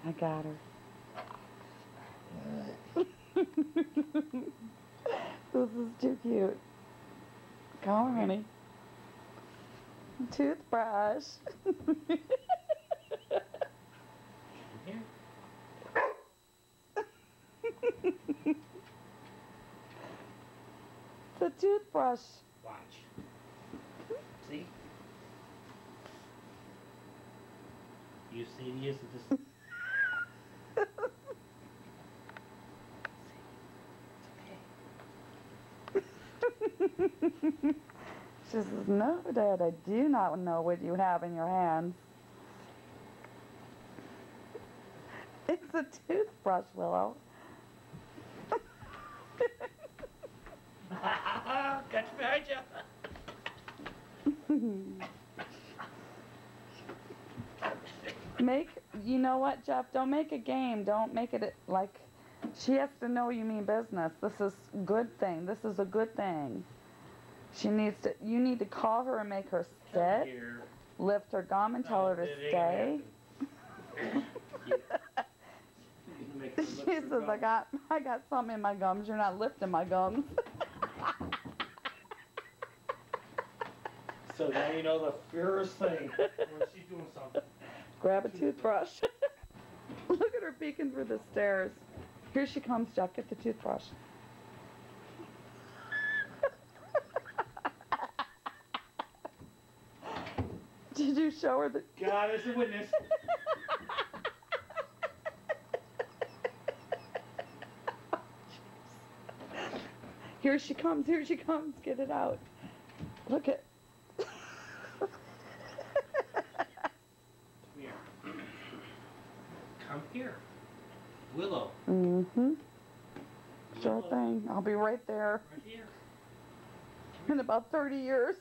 I got her. This is too cute. Come on, honey. Toothbrush. Here. The toothbrush. Watch. See? You see the use of this. She says, no, Dad, I do not know what you have in your hands. It's a toothbrush, Willow. Catch behind you. You know what, Jeff? Don't make a game. Don't make it like, she has to know you mean business. This is a good thing. This is a good thing. You need to call her and make her sit, lift her gum and tell her to stay. She says, I got something in my gums. You're not lifting my gums. So now you know the first thing when she's doing something. Grab a toothbrush. Look at her peeking through the stairs. Here she comes, Jeff. Get the toothbrush. Did you show her the... God is a witness. Here she comes. Here she comes. Get it out. Look at... Come here. Willow. Mm-hmm. Sure thing. I'll be right there. Right here. In about 30 years.